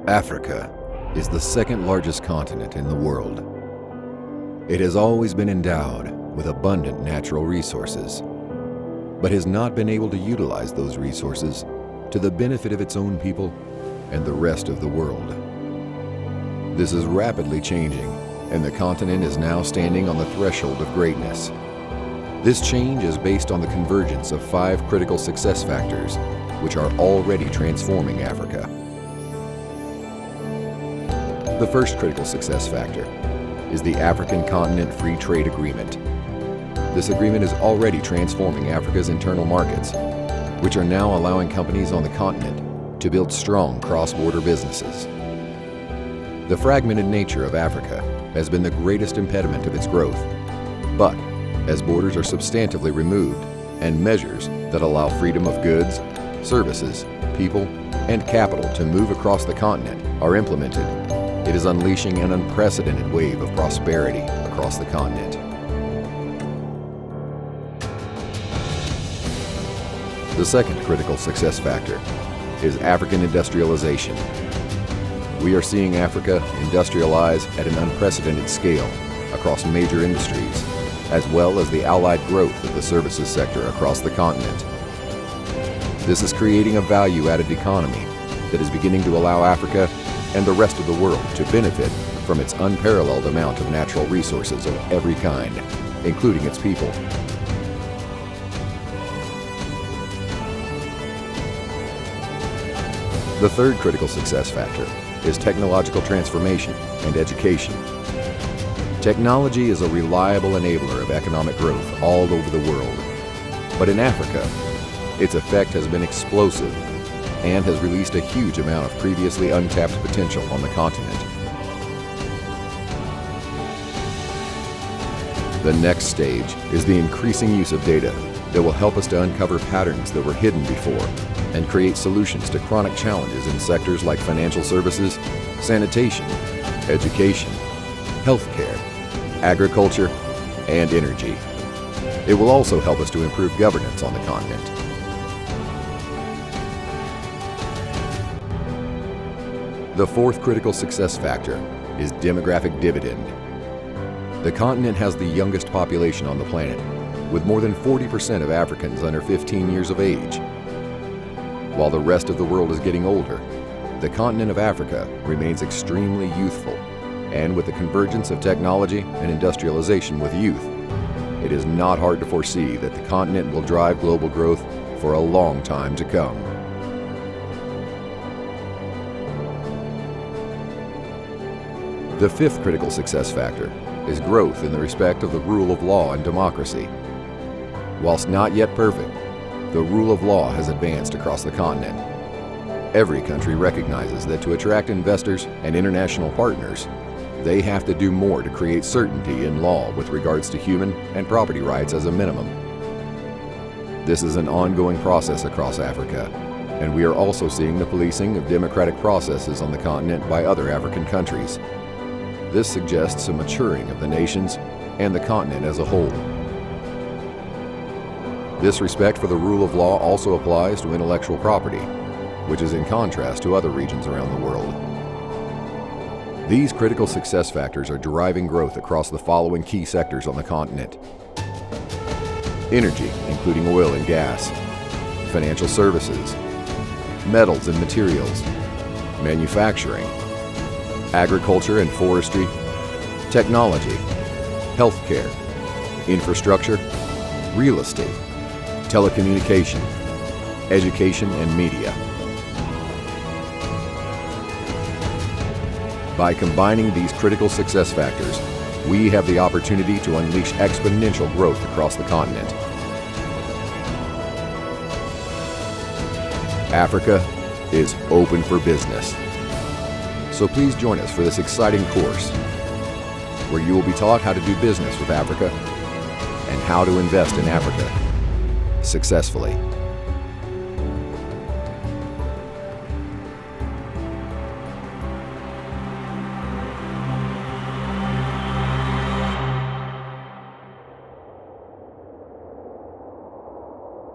Africa is the second largest continent in the world. It has always been endowed with abundant natural resources, but has not been able to utilize those resources to the benefit of its own people and the rest of the world. This is rapidly changing, and the continent is now standing on the threshold of greatness. This change is based on the convergence of 5 critical success factors, which are already transforming Africa. The first critical success factor is the African Continent Free Trade Agreement. This agreement is already transforming Africa's internal markets, which are now allowing companies on the continent to build strong cross-border businesses. The fragmented nature of Africa has been the greatest impediment of its growth, but as borders are substantively removed and measures that allow freedom of goods, services, people, and capital to move across the continent are implemented, it is unleashing an unprecedented wave of prosperity across the continent. The second critical success factor is African industrialization. We are seeing Africa industrialize at an unprecedented scale across major industries, as well as the allied growth of the services sector across the continent. This is creating a value-added economy that is beginning to allow Africa and the rest of the world to benefit from its unparalleled amount of natural resources of every kind, including its people. The third critical success factor is technological transformation and education. Technology is a reliable enabler of economic growth all over the world, but in Africa, its effect has been explosive and has released a huge amount of previously untapped potential on the continent. The next stage is the increasing use of data that will help us to uncover patterns that were hidden before and create solutions to chronic challenges in sectors like financial services, sanitation, education, healthcare, agriculture, and energy. It will also help us to improve governance on the continent. The fourth critical success factor is demographic dividend. The continent has the youngest population on the planet, with more than 40% of Africans under 15 years of age. While the rest of the world is getting older, the continent of Africa remains extremely youthful, and with the convergence of technology and industrialization with youth, it is not hard to foresee that the continent will drive global growth for a long time to come. The fifth critical success factor is growth in the respect of the rule of law and democracy. Whilst not yet perfect, the rule of law has advanced across the continent. Every country recognizes that to attract investors and international partners, they have to do more to create certainty in law with regards to human and property rights as a minimum. This is an ongoing process across Africa, and we are also seeing the policing of democratic processes on the continent by other African countries. This suggests a maturing of the nations and the continent as a whole. This respect for the rule of law also applies to intellectual property, which is in contrast to other regions around the world. These critical success factors are driving growth across the following key sectors on the continent: energy, including oil and gas, financial services, metals and materials, manufacturing, agriculture and forestry, technology, healthcare, infrastructure, real estate, telecommunication, education, and media. By combining these critical success factors, we have the opportunity to unleash exponential growth across the continent. Africa is open for business. So please join us for this exciting course, where you will be taught how to do business with Africa and how to invest in Africa successfully.